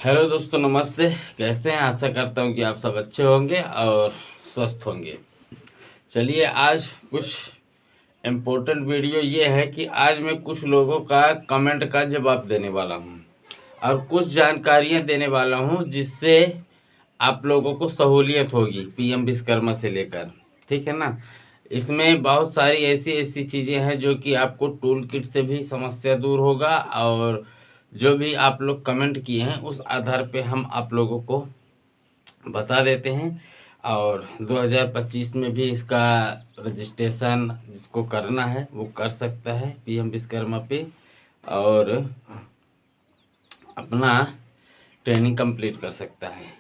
Hello दोस्तों, नमस्ते। कैसे हैं? आशा करता हूं कि आप सब अच्छे होंगे और स्वस्थ होंगे। चलिए, आज कुछ इम्पोर्टेंट वीडियो ये है कि आज मैं कुछ लोगों का कमेंट का जवाब देने वाला हूं और कुछ जानकारियां देने वाला हूं जिससे आप लोगों को सहूलियत होगी पीएम विश्वकर्मा से लेकर। ठीक है ना? इसमें बहुत सारी ऐसी ऐसी चीज़ें हैं जो कि आपको टूल किट से भी समस्या दूर होगा, और जो भी आप लोग कमेंट किए हैं उस आधार पे हम आप लोगों को बता देते हैं। और 2025 में भी इसका रजिस्ट्रेशन जिसको करना है वो कर सकता है पीएम विश्वकर्मा पे, और अपना ट्रेनिंग कंप्लीट कर सकता है।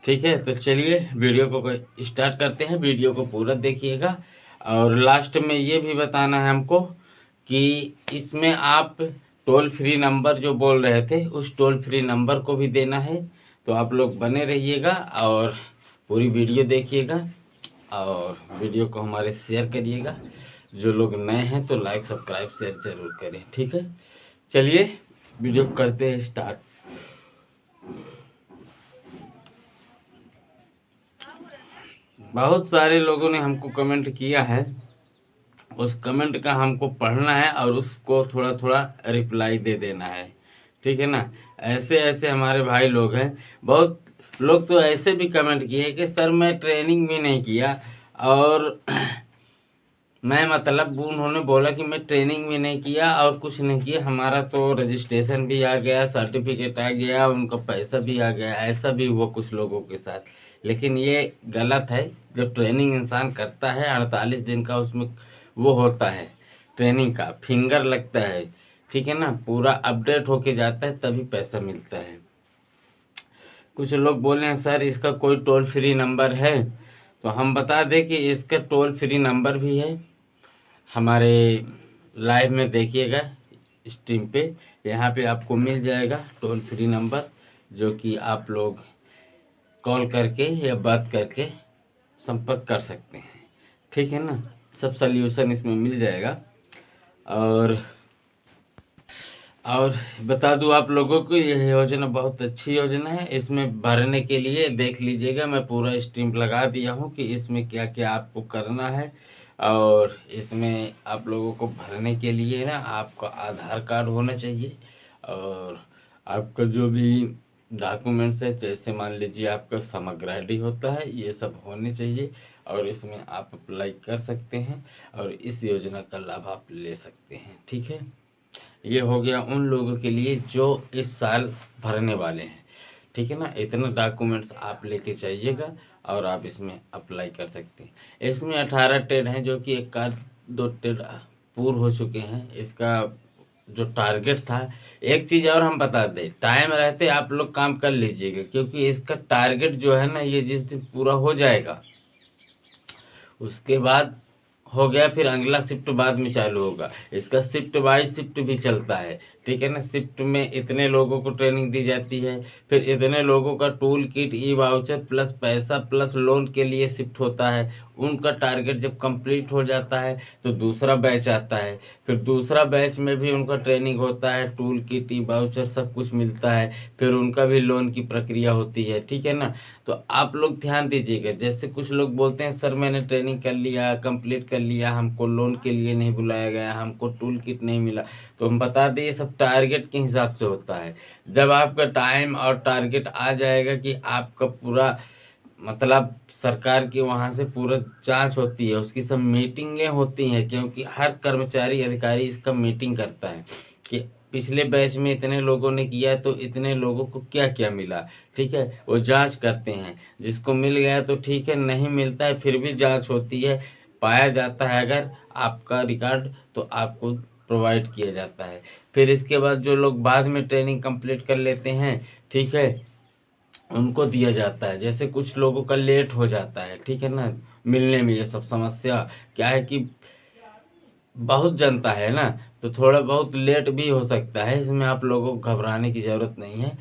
ठीक है, तो चलिए वीडियो को स्टार्ट करते हैं। वीडियो को पूरा देखिएगा और लास्ट में ये भी बताना है हमको कि इसमें आप टोल फ्री नंबर जो बोल रहे थे उस टोल फ्री नंबर को भी देना है। तो आप लोग बने रहिएगा और पूरी वीडियो देखिएगा और वीडियो को हमारे शेयर करिएगा। जो लोग नए हैं तो लाइक सब्सक्राइब शेयर जरूर करें। ठीक है, चलिए वीडियो करते हैं स्टार्ट। बहुत सारे लोगों ने हमको कमेंट किया है, उस कमेंट का हमको पढ़ना है और उसको थोड़ा थोड़ा रिप्लाई दे देना है। ठीक है ना? ऐसे ऐसे हमारे भाई लोग हैं। बहुत लोग तो ऐसे भी कमेंट किए कि सर मैं ट्रेनिंग भी नहीं किया, और मैं मतलब उन्होंने बोला कि मैं ट्रेनिंग भी नहीं किया और कुछ नहीं किया, हमारा तो रजिस्ट्रेशन भी आ गया, सर्टिफिकेट आ गया, उनका पैसा भी आ गया। ऐसा भी हुआ कुछ लोगों के साथ, लेकिन ये गलत है। जब ट्रेनिंग इंसान करता है 48 दिन का, उसमें वो होता है ट्रेनिंग का फिंगर लगता है। ठीक है ना? पूरा अपडेट होके जाता है तभी पैसा मिलता है। कुछ लोग बोले हैं सर इसका कोई टोल फ्री नंबर है, तो हम बता दें कि इसका टोल फ्री नंबर भी है। हमारे लाइव में देखिएगा स्ट्रीम पे, यहाँ पे आपको मिल जाएगा टोल फ्री नंबर, जो कि आप लोग कॉल करके या बात करके संपर्क कर सकते हैं। ठीक है ना? सब सल्यूशन इसमें मिल जाएगा। और बता दूं आप लोगों को, यह योजना बहुत अच्छी योजना है। इसमें भरने के लिए देख लीजिएगा, मैं पूरा स्ट्रीम लगा दिया हूं कि इसमें क्या क्या आपको करना है। और इसमें आप लोगों को भरने के लिए ना आपका आधार कार्ड होना चाहिए, और आपका जो भी डॉक्यूमेंट्स है, जैसे मान लीजिए आपका समग्र आईडी होता है, ये सब होने चाहिए। और इसमें आप अप्लाई कर सकते हैं और इस योजना का लाभ आप ले सकते हैं। ठीक है, ये हो गया उन लोगों के लिए जो इस साल भरने वाले हैं। ठीक है ना? इतना डॉक्यूमेंट्स आप लेके जाइएगा और आप इसमें अप्लाई कर सकते हैं। इसमें 18 ट्रेड हैं, जो कि एक आध दो ट्रेड पूर्ण हो चुके हैं। इसका जो टारगेट था, एक चीज़ और हम बता दें, टाइम रहते आप लोग काम कर लीजिएगा, क्योंकि इसका टारगेट जो है ना, ये जिस दिन पूरा हो जाएगा उसके बाद हो गया, फिर अगला शिफ्ट बाद में चालू होगा। इसका शिफ्ट वाइज शिफ्ट भी चलता है। ठीक है ना? शिफ्ट में इतने लोगों को ट्रेनिंग दी जाती है, फिर इतने लोगों का टूल किट, ई वाउचर प्लस पैसा प्लस लोन के लिए शिफ्ट होता है। उनका टारगेट जब कंप्लीट हो जाता है तो दूसरा बैच आता है, फिर दूसरा बैच में भी उनका ट्रेनिंग होता है, टूल किट, ई वाउचर सब कुछ मिलता है, फिर उनका भी लोन की प्रक्रिया होती है। ठीक है ना? तो आप लोग ध्यान दीजिएगा। जैसे कुछ लोग बोलते हैं सर मैंने ट्रेनिंग कर लिया, कंप्लीट कर लिया, हमको लोन के लिए नहीं बुलाया गया, हमको टूल किट नहीं मिला, तो हम बता दें ये सब टारगेट के हिसाब से होता है। जब आपका टाइम और टारगेट आ जाएगा कि आपका पूरा मतलब सरकार की वहाँ से पूरा जांच होती है, उसकी सब मीटिंगें होती हैं, क्योंकि हर कर्मचारी अधिकारी इसका मीटिंग करता है कि पिछले बैच में इतने लोगों ने किया तो इतने लोगों को क्या क्या मिला। ठीक है, वो जांच करते हैं, जिसको मिल गया तो ठीक है, नहीं मिलता है फिर भी जांच होती है। पाया जाता है अगर आपका रिकॉर्ड, तो आपको प्रोवाइड किया जाता है। फिर इसके बाद जो लोग बाद में ट्रेनिंग कंप्लीट कर लेते हैं, ठीक है, उनको दिया जाता है। जैसे कुछ लोगों का लेट हो जाता है, ठीक है ना, मिलने में, ये सब समस्या क्या है कि बहुत जनता है ना, तो थोड़ा बहुत लेट भी हो सकता है। इसमें आप लोगों को घबराने की ज़रूरत नहीं है,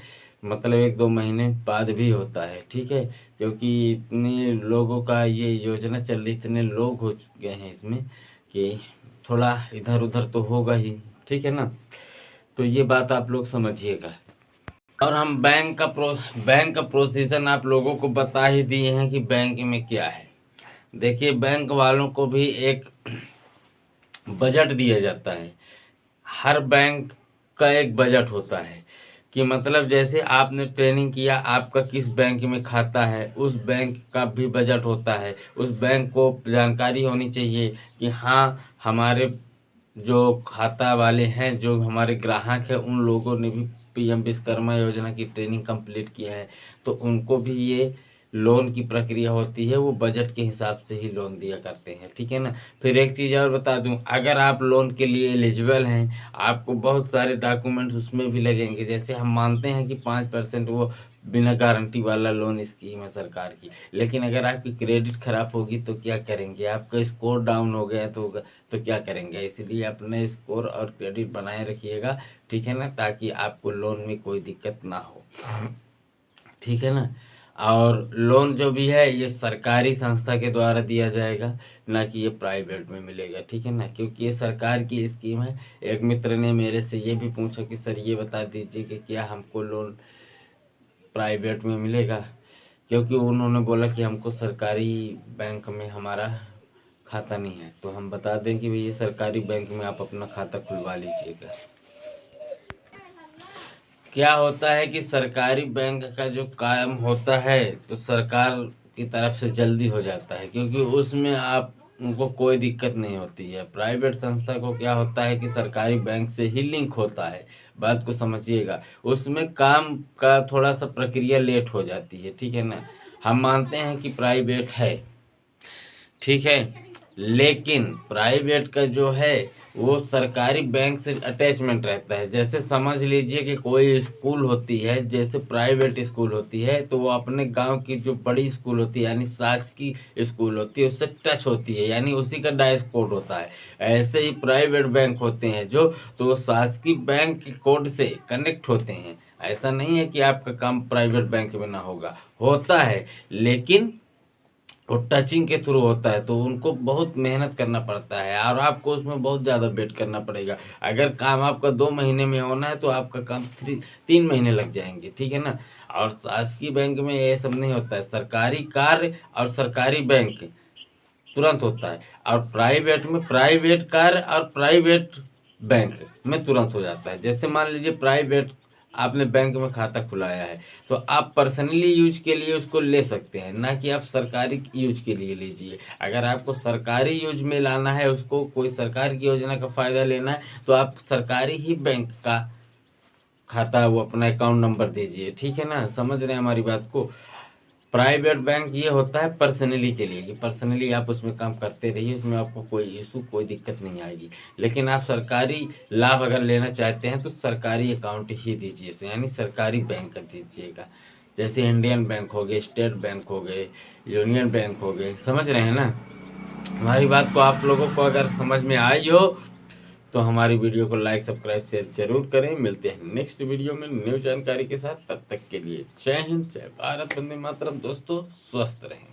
मतलब 1-2 महीने बाद भी होता है। ठीक है, क्योंकि इतने लोगों का ये योजना चल रही, इतने लोग हो चुके हैं इसमें कि थोड़ा इधर उधर तो होगा ही। ठीक है ना? तो ये बात आप लोग समझिएगा। और हम बैंक का प्रोसीजर आप लोगों को बता ही दिए हैं कि बैंक में क्या है। देखिए, बैंक वालों को भी एक बजट दिया जाता है। हर बैंक का एक बजट होता है कि मतलब जैसे आपने ट्रेनिंग किया, आपका किस बैंक में खाता है, उस बैंक का भी बजट होता है। उस बैंक को जानकारी होनी चाहिए कि हाँ, हमारे जो खाता वाले हैं, जो हमारे ग्राहक हैं, उन लोगों ने भी पीएम विश्वकर्मा योजना की ट्रेनिंग कंप्लीट किया है, तो उनको भी ये लोन की प्रक्रिया होती है, वो बजट के हिसाब से ही लोन दिया करते हैं, ठीक है ना। फिर एक चीज़ और बता दूं, अगर आप लोन के लिए एलिजिबल हैं, आपको बहुत सारे डॉक्यूमेंट्स उसमें भी लगेंगे। जैसे हम मानते हैं कि 5% वो बिना गारंटी वाला लोन स्कीम है सरकार की, लेकिन अगर आपकी क्रेडिट खराब होगी तो क्या करेंगे, आपका स्कोर डाउन हो गया तो क्या करेंगे। इसलिए अपने स्कोर और क्रेडिट बनाए रखिएगा, ठीक है ना, ताकि आपको लोन में कोई दिक्कत ना हो, ठीक है ना। और लोन जो भी है ये सरकारी संस्था के द्वारा दिया जाएगा, ना कि ये प्राइवेट में मिलेगा, ठीक है ना, क्योंकि ये सरकार की स्कीम है। एक मित्र ने मेरे से ये भी पूछा कि सर ये बता दीजिए कि क्या हमको लोन प्राइवेट में मिलेगा, क्योंकि उन्होंने बोला कि हमको सरकारी बैंक में हमारा खाता नहीं है। तो हम बता दें कि भैया सरकारी बैंक में आप अपना खाता खुलवा लीजिएगा। क्या होता है कि सरकारी बैंक का जो काम होता है तो सरकार की तरफ से जल्दी हो जाता है, क्योंकि उसमें आप उनको कोई दिक्कत नहीं होती है। प्राइवेट संस्था को क्या होता है कि सरकारी बैंक से ही लिंक होता है, बात को समझिएगा। उसमें काम का थोड़ा सा प्रक्रिया लेट हो जाती है, ठीक है ना। हम मानते हैं कि प्राइवेट है, ठीक है, लेकिन प्राइवेट का जो है वो सरकारी बैंक से अटैचमेंट रहता है। जैसे समझ लीजिए कि कोई स्कूल होती है, जैसे प्राइवेट स्कूल होती है, तो वो अपने गांव की जो बड़ी स्कूल होती है, यानी शासकीय स्कूल होती है, उससे टच होती है, यानी उसी का डाइस कोड होता है। ऐसे ही प्राइवेट बैंक होते हैं जो, तो वो शासकीय बैंक के कोड से कनेक्ट होते हैं। ऐसा नहीं है कि आपका काम प्राइवेट बैंक में ना होता है, लेकिन वो टचिंग के थ्रू होता है, तो उनको बहुत मेहनत करना पड़ता है और आपको उसमें बहुत ज़्यादा वेट करना पड़ेगा। अगर काम आपका 2 महीने में होना है तो आपका काम 3 महीने लग जाएंगे, ठीक है ना। और शासकीय बैंक में ये सब नहीं होता है। सरकारी कार्य और सरकारी बैंक तुरंत होता है, और प्राइवेट में प्राइवेट कार्य और प्राइवेट बैंक में तुरंत हो जाता है। जैसे मान लीजिए प्राइवेट आपने बैंक में खाता खुलाया है, तो आप पर्सनली यूज के लिए उसको ले सकते हैं, ना कि आप सरकारी यूज के लिए लीजिए। अगर आपको सरकारी यूज में लाना है, उसको कोई सरकार की योजना का फ़ायदा लेना है, तो आप सरकारी ही बैंक का खाता, वो अपना अकाउंट नंबर दीजिए, ठीक है ना। समझ रहे हैं हमारी बात को। प्राइवेट बैंक ये होता है पर्सनली के लिए, कि पर्सनली आप उसमें काम करते रहिए, उसमें आपको कोई इशू, कोई दिक्कत नहीं आएगी। लेकिन आप सरकारी लाभ अगर लेना चाहते हैं तो सरकारी अकाउंट ही दीजिए, यानी सरकारी बैंक का दीजिएगा। जैसे इंडियन बैंक हो गए, स्टेट बैंक हो गए, यूनियन बैंक हो गए, समझ रहे हैं ना हमारी बात को। आप लोगों को अगर समझ में आई हो तो हमारी वीडियो को लाइक, सब्सक्राइब, शेयर जरूर करें। मिलते हैं नेक्स्ट वीडियो में न्यू जानकारी के साथ। तब तक के लिए जय हिंद, जय भारत, वंदे मातरम। दोस्तों स्वस्थ रहें।